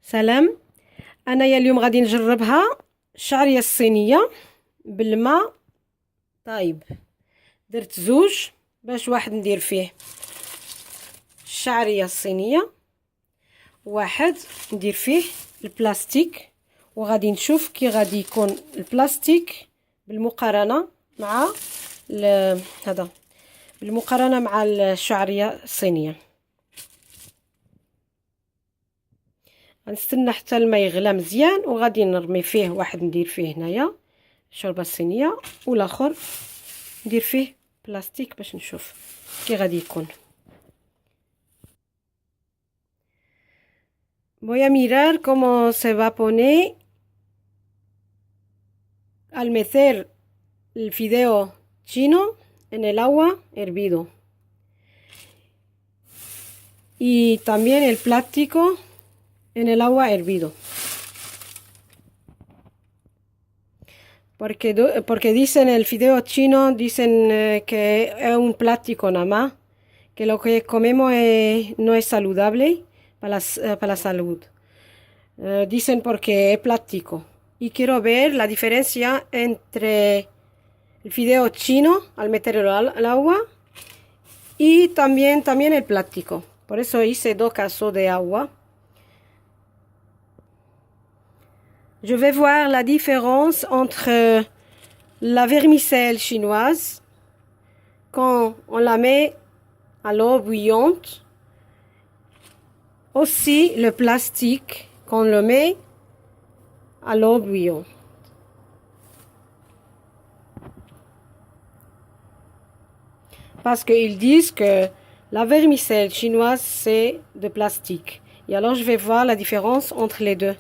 سلام. انايا اليوم غادي نجربها الشعريه الصينيه بالماء طايب. درت زوج باش واحد ندير فيه الشعريه الصينيه، واحد ندير فيه البلاستيك، وغادي نشوف كي غادي يكون البلاستيك بالمقارنه مع هذا بالمقارنه مع الشعريه الصينيه. غنستنى حتى الماء يغلى مزيان وغادي نرمي فيه واحد ندير فيه هنايا الشوربه الصينيه، والاخر ندير فيه بلاستيك باش نشوف كي غادي يكون. Voy a mirar cómo se va a poner al meter el fideo chino en el agua hervido y también el plástico en el agua hervido, porque dicen el fideo chino, dicen que es un plástico nada más, que lo que comemos no es saludable para la salud. Dicen porque es plástico, y quiero ver la diferencia entre el fideo chino al meterlo al agua y también el plástico. Por eso hice 2 casos de agua. Je vais voir la différence entre la vermicelle chinoise quand on la met à l'eau bouillante, aussi le plastique quand on le met à l'eau bouillante. Parce qu'ils disent que la vermicelle chinoise c'est de plastique. Et alors je vais voir la différence entre les deux.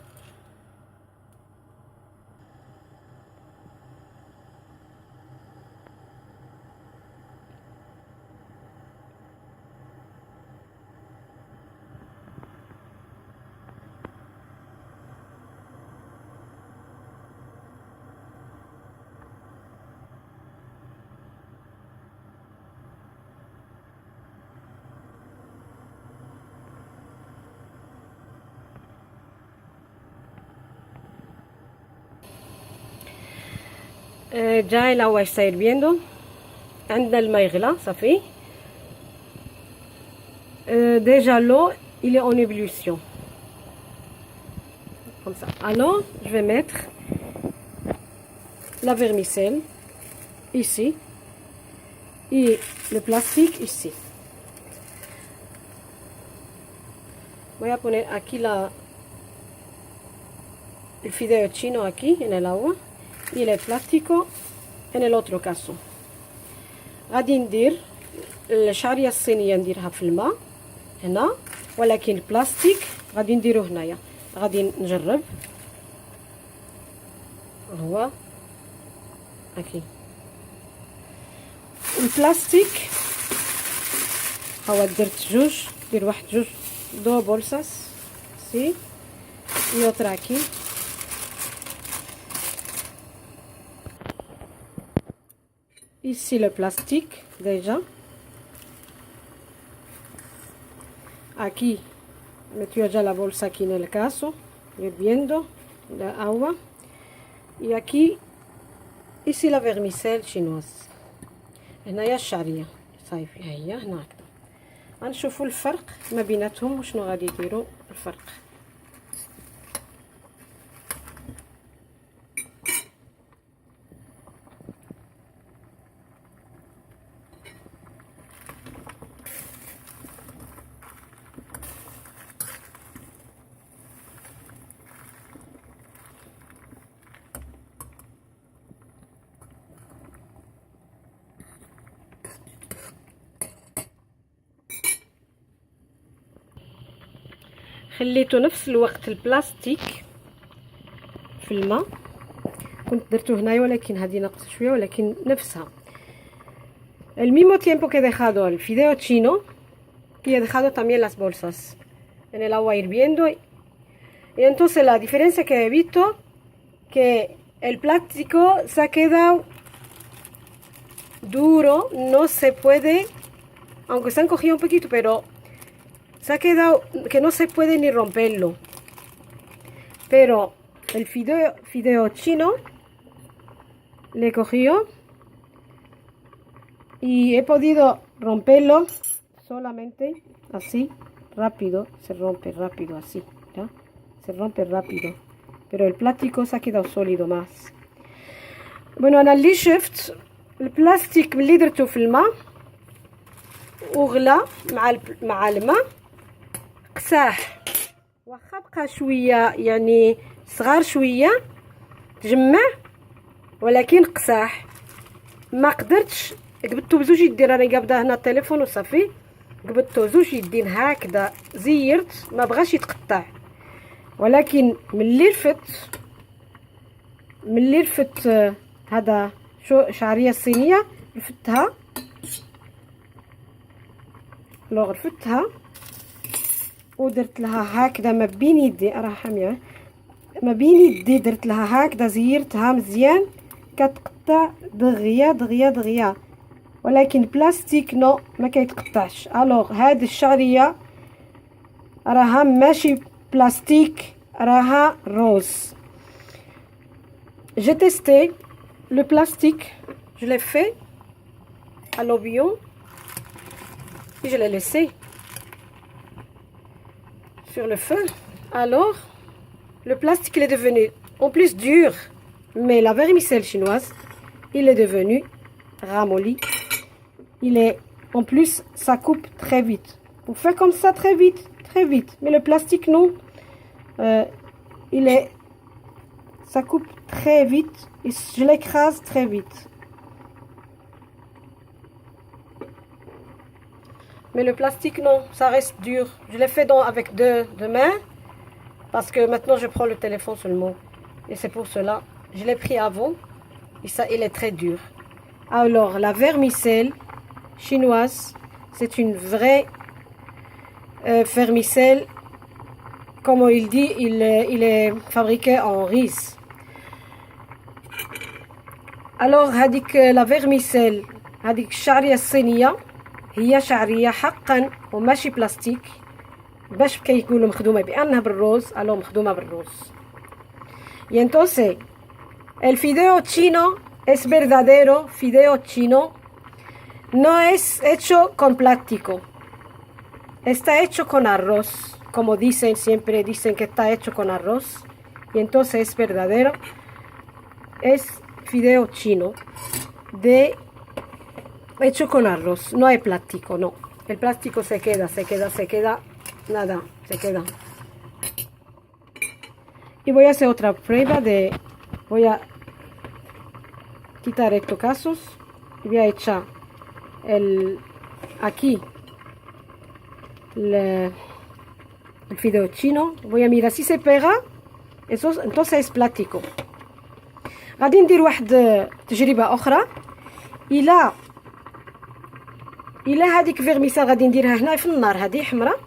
Ya el agua está hirviendo. عندنا الماء يغلى صافي. Déjà l'eau il est en ébullition comme ça. Alors je vais mettre la vermicelle ici et le plastique ici. Voy a poner aquí el fideo chino aquí en el agua y el plástico en el otro caso. غادي ندير الشعريه الصينيه نديرها في الماء هنا، ولكن البلاستيك غادي نديروه هنايا. غادي نجرب هو هاكي البلاستيك. هو درت جوج، دير واحد جوج دو بولساس سي y otra aquí. Ici le plastique déjà. Aquí metió ya la bolsa aquí en el caso, hirviendo la agua. Y aquí, ici la vermicelle chinoise. هنايا الشعرية صايفي هي هنا هكذا. غنشوفوا الفرق ما بيناتهم وشنو غادي يديروا الفرق. خليته نفس الوقت البلاستيك في الماء، كنت درته هنايا ولكن هذه نقص شويه، ولكن نفسها. El mismo tiempo que he dejado el fideo chino, que he dejado también las bolsas en el agua hirviendo, y entonces la diferencia que he visto que el plástico se ha quedado duro, no se puede, aunque se han cogido un poquito, pero se ha quedado que no se puede ni romperlo. pero el fideo chino le he cogido y he podido romperlo solamente así, rápido, se rompe rápido así, ¿ya? Se rompe rápido, pero el plástico se ha quedado sólido más. bueno أنا اللي شفت البلاستيك اللي درته في الماء وغلى مع الماء قساح، واخا بقى شويه يعني صغار شويه تجمع ولكن قساح. ما قدرتش، قبضته بزوج يدين، راني قابضه هنا التليفون وصافي، قبضته زوج يدين هكذا زيرت ما بغاش يتقطع. ولكن ملي رفت هذا شعريه الصينيه رفتها، رفتها ودرت لها هكذا ما بين يدي، راه حاميه ما بين يدي، درت لها هكذا زيرتها مزيان كتقطع دغيا دغيا دغيا. ولكن بلاستيك نو ما كيتقطعش. الوغ هاد الشعريه راها ماشي بلاستيك، راها روز. j'ai testé le plastique, je l'ai fait à l'eau bouillon et je l'ai laissé sur le feu. Alors le plastique il est devenu en plus dur, mais la vermicelle chinoise il est devenu ramolli. Il est en plus ça coupe très vite. Vous faites comme ça très vite, mais le plastique non, il est, ça coupe très vite et je l'écrase très vite. Mais le plastique non, ça reste dur. Je l'ai fait avec deux mains parce que maintenant je prends le téléphone seulement et c'est pour cela je l'ai pris avant et ça il est très dur. Alors la vermicelle chinoise c'est une vraie vermicelle, comme il dit, il est fabriqué en riz. Alors هذيك la vermicelle هذيك الشعريه الصينيه هي شعريه حقا وماشي بلاستيك، باش كيقولوا مخدومه بانها بالروز، الو مخدومه بالروز. Y entonces el fideo chino es verdadero fideo chino, no es hecho con plástico, está hecho con arroz, como dicen, siempre dicen que está hecho con arroz, y entonces es verdadero, es fideo chino hecho con arroz, no hay plástico, no, el plástico se queda, nada, se queda. Y voy a hacer otra prueba voy a quitar estos casos y voy a echar aquí el fideo chino, voy a mirar si se pega, eso entonces es plástico. غادي ندير واحد تجربه اخرى. الى هذيك فيرميسال غادي نديرها هنا في النار، هذه حمراء،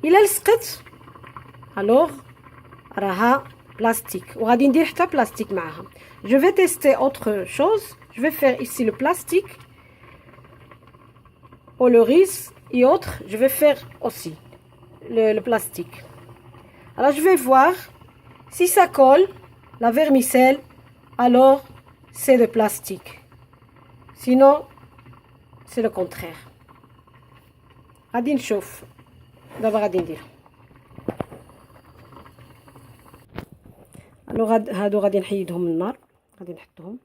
الى لصقت الوغ راها بلاستيك، وغادي ندير حتى بلاستيك معها. je vais tester autre chose, je vais faire ici le plastique ou le riz et autres, je vais faire aussi le plastique. Alors je vais voir si ça colle la vermicelle, alors c'est de plastique, sinon c'est le contraire. غادي نشوف دابا غادي ندير. الو هادو غادي نحيدهم من النار، غادي نحطهم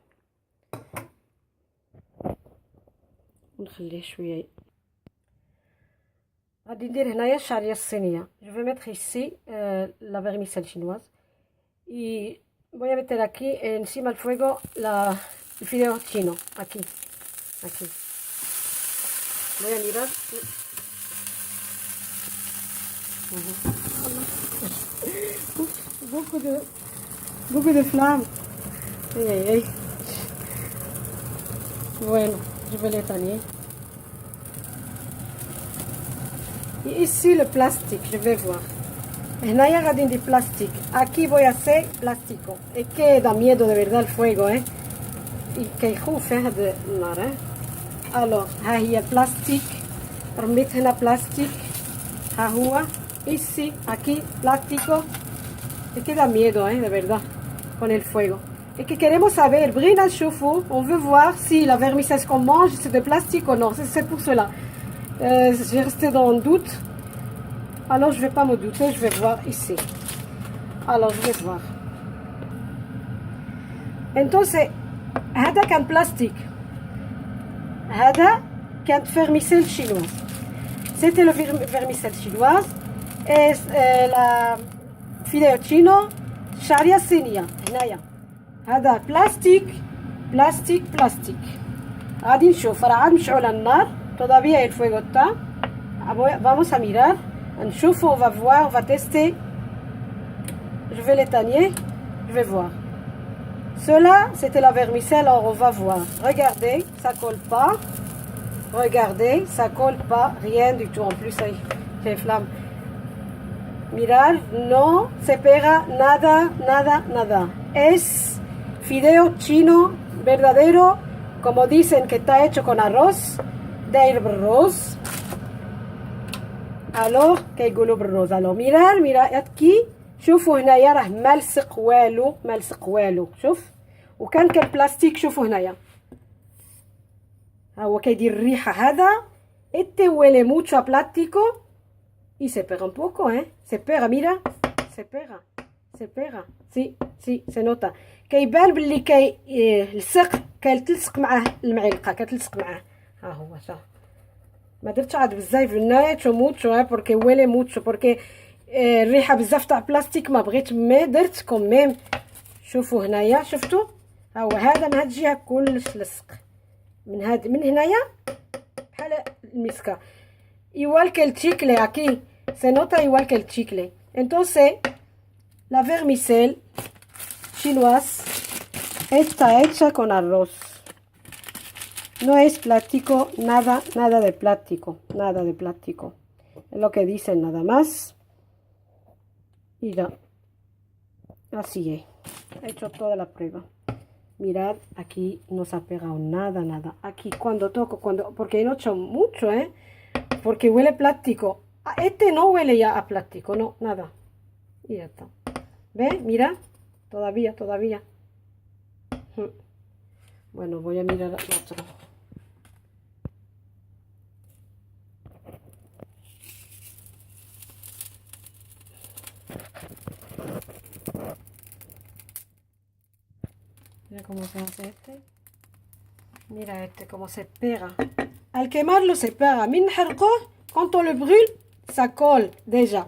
ونخليه شويه. غادي ندير هنايا الشعريه الصينيه. je vais mettre ici la vermicelle chinoise y voy a meter aquí encima del fuego el fideo chino, aquí voy a mirar. beaucoup de flammes. Ay. Bueno, je vais l'éteindre. Et ici le plastique, je vais voir. هنايا غادي ندير بلاستيك. Aquí voy a hacer plástico. Es que da miedo de verdad el fuego, y كيخوف هاد النار. Alors ها هي بلاستيك، رميت هنا بلاستيك، ها هو ici aquí plástico. Es que da miedo, de verdad, con el fuego. Es que queremos saber, brille al chauffe-eau, on veut voir si la vermicelle qu'on mange, c'est de plastique ou non. C'est pour cela. J'ai resté dans le doute. Alors, je ne vais pas me douter, je vais voir ici. Alors, je vais voir. Entonces, هذا كان بلاستيك. هذا كانت vermicelle chinoise. C'était le vermicelle chinoise. Et la fideo chino شعرية صينية هنايا. هذا بلاستيك بلاستيك بلاستيك. غادي نشوف راه عاد مشعولة النار. Todavía el fuego está. Vamos a mirar. نشوف, on va voir, on va tester. Je vais l'éteigner. Je vais voir. Cela, c'était la vermicelle, alors on va voir. Regardez, ça colle pas. Regardez, ça colle pas. Rien du tout. En plus, hay flamme. Mirar, no se pega nada, nada, nada. Es fideo chino verdadero, como dicen que está hecho con arroz, de arroz. Alors, كيقولوا بالرز. Alors, mirar aquí. شوفوا هنايا راه ملصق والو ملصق والو. شوف وكان بلاستيك. شوفوا هنايا ها هو كيدير الريحه. هذا este huele mucho a plástico y se pega un poco, se pega. Mira, se pega. سي se nota. كيبان باللي كيلصق. كتلصق معاه المعلقه كتلصق معاه. ها هو صح. ما درتش عاد بزاف نايتو موتشو بوركي ويلي موتشو بوركي الريحه بزاف تاع بلاستيك ما بغيت مي درت كوميم. شوفوا هنايا شفتوا ها هو هذا من هاد الجهه كلش لصق. من هنايا بحال المسكه igual que el chicle aquí se nota igual que el chicle. Entonces la vermicelle chinoise está hecha con arroz. No es plástico, nada de plástico, nada de plástico. Es lo que dicen nada más. Y ya, así es. He hecho toda la prueba. Mirad, aquí no se ha pegado nada. Aquí cuando toco, porque he hecho mucho, porque huele plástico. Este no huele ya a plástico, no, nada. Y ya está. ¿Ves? Mira, todavía. Bueno, voy a mirar el otro. Mira cómo se hace este. Mira este cómo se pega. Al quemarlo se pega. Min حرقه, quand on le brûle, ça colle déjà.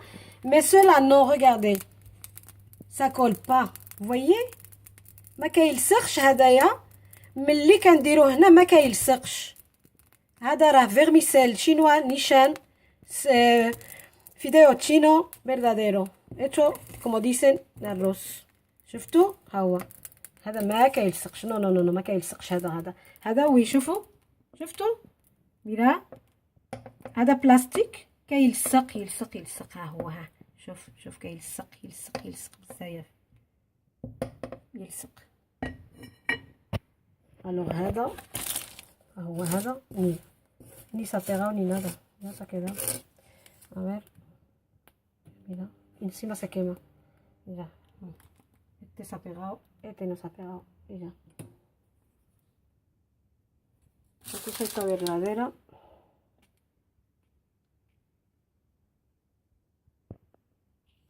Mais cela non, regardez. Ça colle pas. Vous voyez? ما كيلصقش هدايا. ملي كنديروه هنا ما كيلصقش. هذا راه vermicelle chinois نيشان fideo chino verdadero. Hecho como dicen arroz. شفتوا؟ ها هو. هذا ما كيلصقش. نو ما كيلصقش. هذا وي. شوفوا ميرا هذا بلاستيك كيلصق. ها هو. ها شوف كيلصق بزاف. يلصق. الوغ هذا هو. هذا ni se ha pegado ni nada. Ya se ha quedado. A ver. Mira, encima se quema. Mira. Este se ha pegado, este no se ha pegado. Y ya. Esta es esta verdadera.